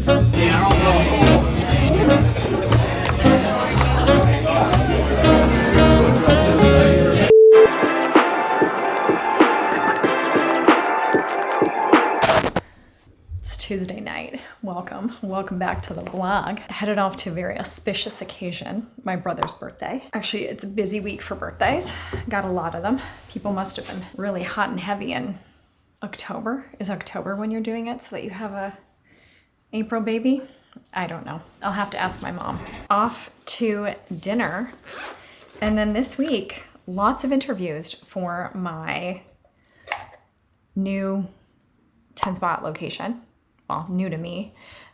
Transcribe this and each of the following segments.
It's Tuesday night. Welcome back to the vlog. I headed off to a very auspicious occasion, my brother's birthday. Actually, it's a busy week for birthdays. Got a lot of them. People must have been really hot and heavy in October. Is October when you're doing it so that you have a April baby? I don't know. I'll have to ask my mom. Off to dinner. And then this week, lots of interviews for my new 10 spot location. Well, new to me.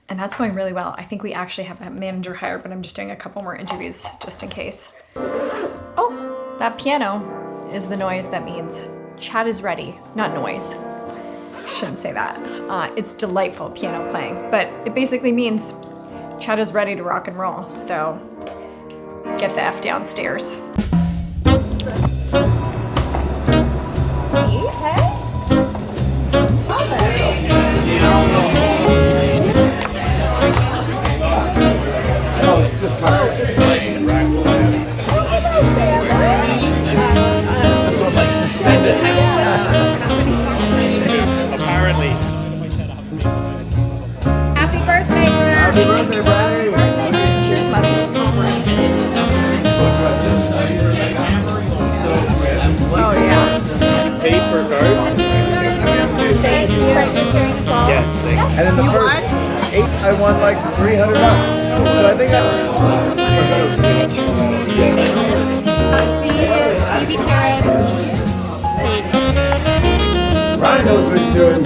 And that's going really well. I think we actually have a manager hired, but I'm just doing a couple more interviews just in case. Oh, that piano is the noise that means Chad is ready. Not noise. Shouldn't say that. It's delightful piano playing, but it basically means Chad is ready to rock and roll. So get the F downstairs. This one like suspended. Apparently. Happy birthday, Brad. Happy birthday, buddy. Cheers, buddy. Oh yeah. Paid for a card? Thank you. For sharing as well. Yes, thank you. And in the first ace, I won like $300. So I think Baby carrot. Ryan knows what he's doing.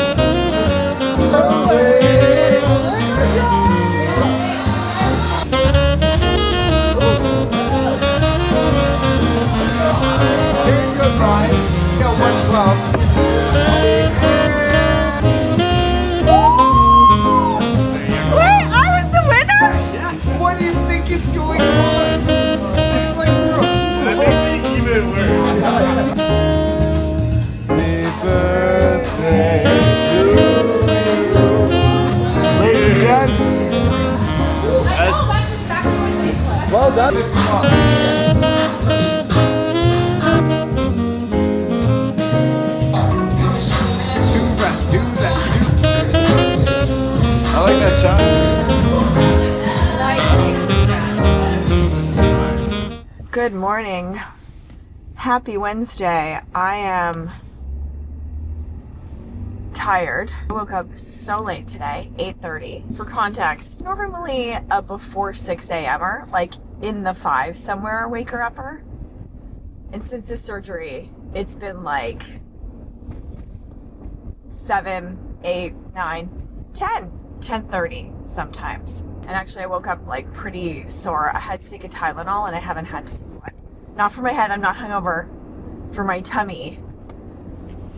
Very good, Ryan. You got one club. Wait, I was the winner? What do you think is going on? It's like That makes it even worse. Happy birthday to you. Ladies and gents, well done. I like that shot. Good morning. Happy Wednesday. I am tired. I woke up so late today, 8:30. For context, normally a before 6 a.m.er, like in the 5 somewhere waker upper. And since this surgery, it's been like 7, 8, 9, 10, 10:30 sometimes. And actually I woke up like pretty sore. I had to take a Tylenol and I haven't had to take one. Not for my head, I'm not hungover. For my tummy.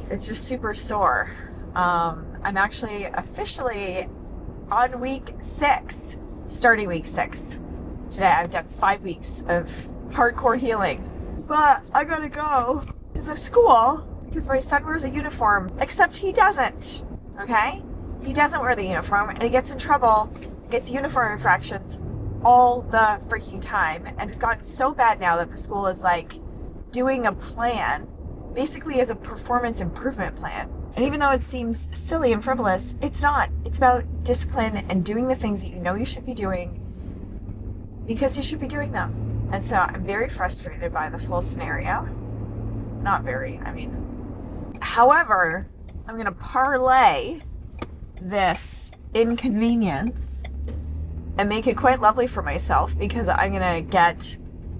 It's just super sore. I'm actually officially on week 6, starting week 6. Today I've done 5 weeks of hardcore healing. But I gotta go to the school because my son wears a uniform, except he doesn't, okay? He doesn't wear the uniform and he gets in trouble, gets uniform infractions all the freaking time. And it's gotten so bad now that the school is like doing a plan, basically as a performance improvement plan. And even though it seems silly and frivolous, it's not. It's about discipline and doing the things that you know you should be doing because you should be doing them. And so I'm very frustrated by this whole scenario. Not very, I mean. However, I'm going to parlay this inconvenience and make it quite lovely for myself because I'm going to get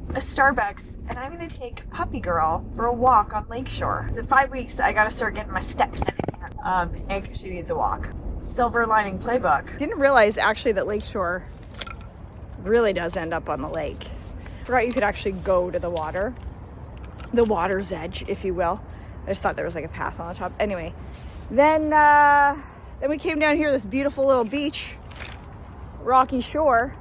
a Starbucks and I'm going to take Puppy Girl for a walk on Lakeshore. So in 5 weeks, I got to start getting my steps in and because she needs a walk. Silver lining playbook. Didn't realize actually that Lakeshore really does end up on the lake. Forgot you could actually go to the water's edge, if you will. I just thought there was like a path on the top. Anyway, then we came down here, this beautiful little beach, rocky shore.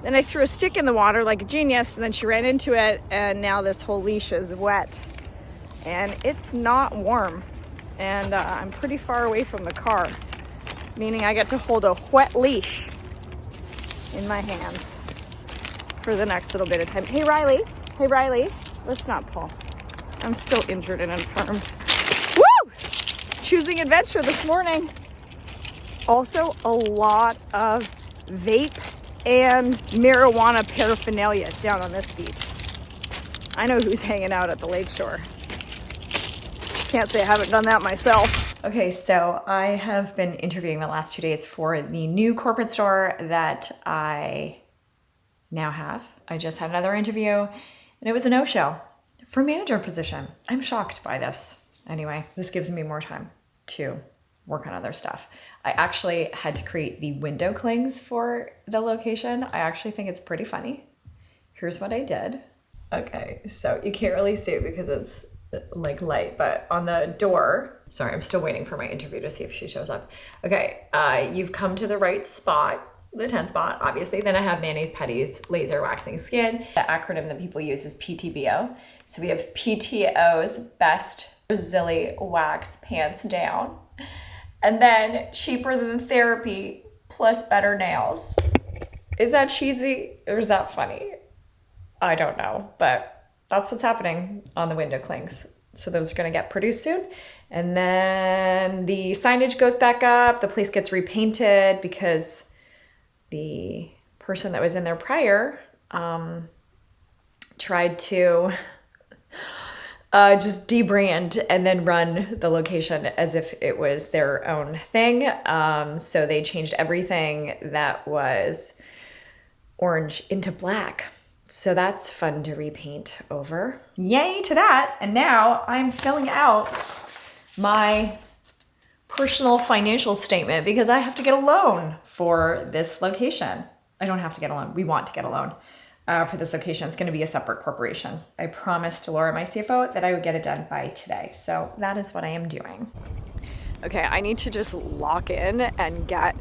Then I threw a stick in the water like a genius, and then she ran into it, and now this whole leash is wet. And it's not warm. And I'm pretty far away from the car. meaning I get to hold a wet leash in my hands for the next little bit of time. Hey Riley, let's not pull. I'm still injured and infirm. Woo! Choosing adventure this morning. Also a lot of vape and marijuana paraphernalia down on this beach. I know who's hanging out at the Lakeshore. Can't say I haven't done that myself. Okay, so I have been interviewing the last 2 days for the new corporate store that I now have. I just had another interview and it was a no-show for manager position. I'm shocked by this. Anyway, this gives me more time to work on other stuff. I actually had to create the window clings for the location. I actually think it's pretty funny. Here's what I did. Okay, so you can't really see it because it's like light, but on the door, sorry, I'm still waiting for my interview to see if she shows up. Okay, you've come to the right spot, the 10 spot, obviously. Then I have mayonnaise petties, laser waxing skin. The acronym that people use is PTBO. So we have PTO's best Brazili wax pants down. And then cheaper than therapy plus better nails. Is that cheesy or is that funny? I don't know, but that's what's happening on the window clings. So those are gonna get produced soon. And then the signage goes back up. The place gets repainted because the person that was in there prior tried to just debrand and then run the location as if it was their own thing. So they changed everything that was orange into black. So that's fun to repaint over. Yay to that. And now I'm filling out my personal financial statement because I have to get a loan for this location. I don't have to get a loan. We want to get a loan. For this location. It's going to be a separate corporation. I promised to Laura, my CFO, that I would get it done by today. So that is what I am doing. Okay, I need to just lock in and get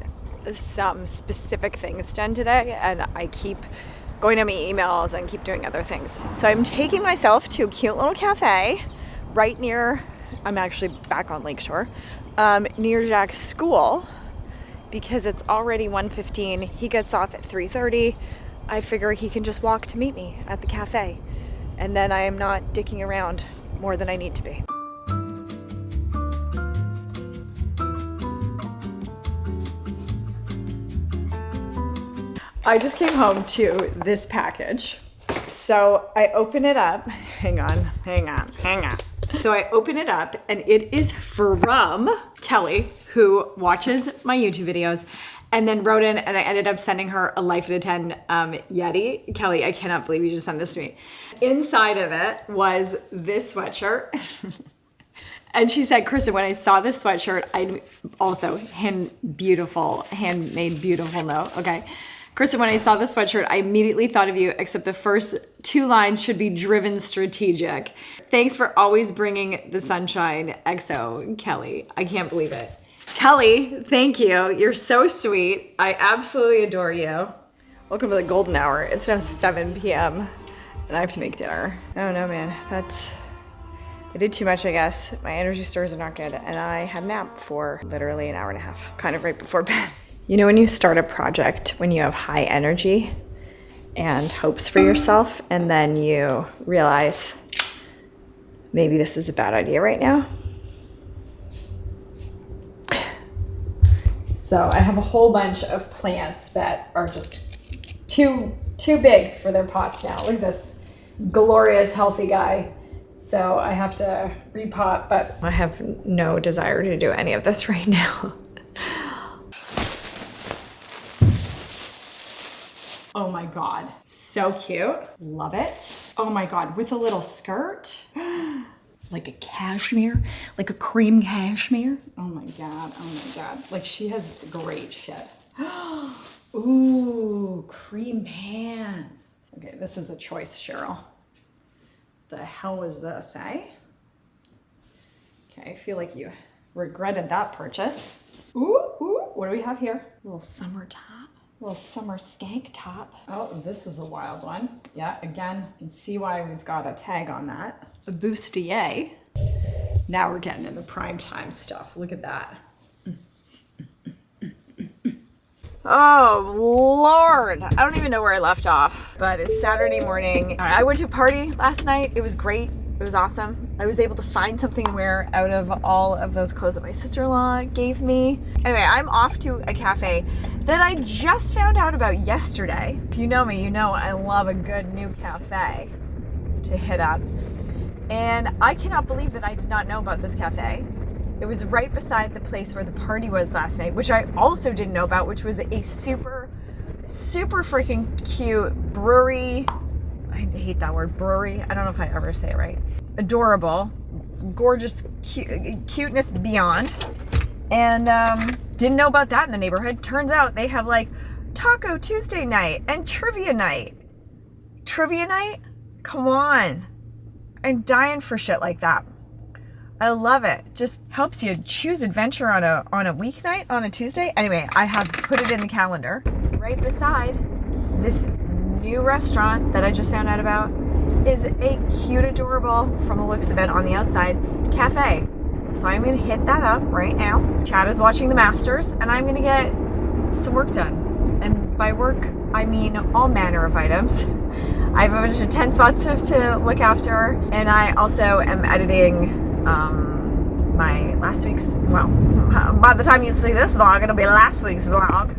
some specific things done today. And I keep going to my emails and keep doing other things. So I'm taking myself to a cute little cafe right near, I'm actually back on Lakeshore, near Jack's school because it's already 1:15. He gets off at 3:30. I figure he can just walk to meet me at the cafe. And then I am not dicking around more than I need to be. I just came home to this package. So I open it up. Hang on. So I open it up and it is from Kelly, who watches my YouTube videos and then wrote in, and I ended up sending her a Life at a 10 Yeti. Kelly, I cannot believe you just sent this to me. Inside of it was this sweatshirt. And she said, Kristen, when I saw this sweatshirt, I also handmade beautiful note, okay? Kristen, when I saw this sweatshirt, I immediately thought of you, except the first 2 lines should be driven strategic. Thanks for always bringing the sunshine, XO, Kelly. I can't believe it. Kelly, thank you. You're so sweet. I absolutely adore you. Welcome to the golden hour. It's now 7 p.m. and I have to make dinner. Oh no, man. I did too much, I guess. My energy stores are not good. And I had a nap for literally an hour and a half, kind of right before bed. You know when you start a project, when you have high energy and hopes for yourself, and then you realize maybe this is a bad idea right now? So I have a whole bunch of plants that are just too big for their pots now. Look at this glorious, healthy guy. So I have to repot, but I have no desire to do any of this right now. Oh my God, so cute. Love it. Oh my God, with a little skirt. Like a cashmere, like a cream cashmere. Oh my God, oh my God. Like she has great shit. Ooh, cream pants. Okay, this is a choice, Cheryl. The hell was this, eh? Okay, I feel like you regretted that purchase. Ooh, what do we have here? A little summer top, a little summer skank top. Oh, this is a wild one. Yeah, again, you can see why we've got a tag on that. A bustier. Now we're getting into prime time stuff. Look at that. Oh, Lord. I don't even know where I left off, but it's Saturday morning. I went to a party last night. It was great. It was awesome. I was able to find something to wear out of all of those clothes that my sister-in-law gave me. Anyway, I'm off to a cafe that I just found out about yesterday. If you know me, you know I love a good new cafe to hit up. And I cannot believe that I did not know about this cafe. It was right beside the place where the party was last night, which I also didn't know about, which was a super, super freaking cute brewery. I hate that word, brewery. I don't know if I ever say it right. Adorable, gorgeous, cuteness beyond. And didn't know about that in the neighborhood. Turns out they have like Taco Tuesday night and trivia night. Trivia night? Come on. I'm dying for shit like that. I love it. Just helps you choose adventure on a weeknight, on a Tuesday. Anyway, I have put it in the calendar. Right beside this new restaurant that I just found out about is a cute, adorable, from the looks of it on the outside, cafe. So I'm gonna hit that up right now. Chad is watching the Masters and I'm gonna get some work done. And by work, I mean all manner of items. I have a bunch of 10 spots to look after, and I also am editing my last week's, well, by the time you see this vlog, it'll be last week's vlog,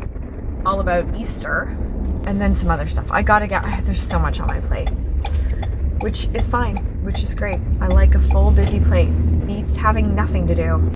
all about Easter, and then some other stuff. There's so much on my plate, which is fine, which is great. I like a full busy plate. Beats having nothing to do.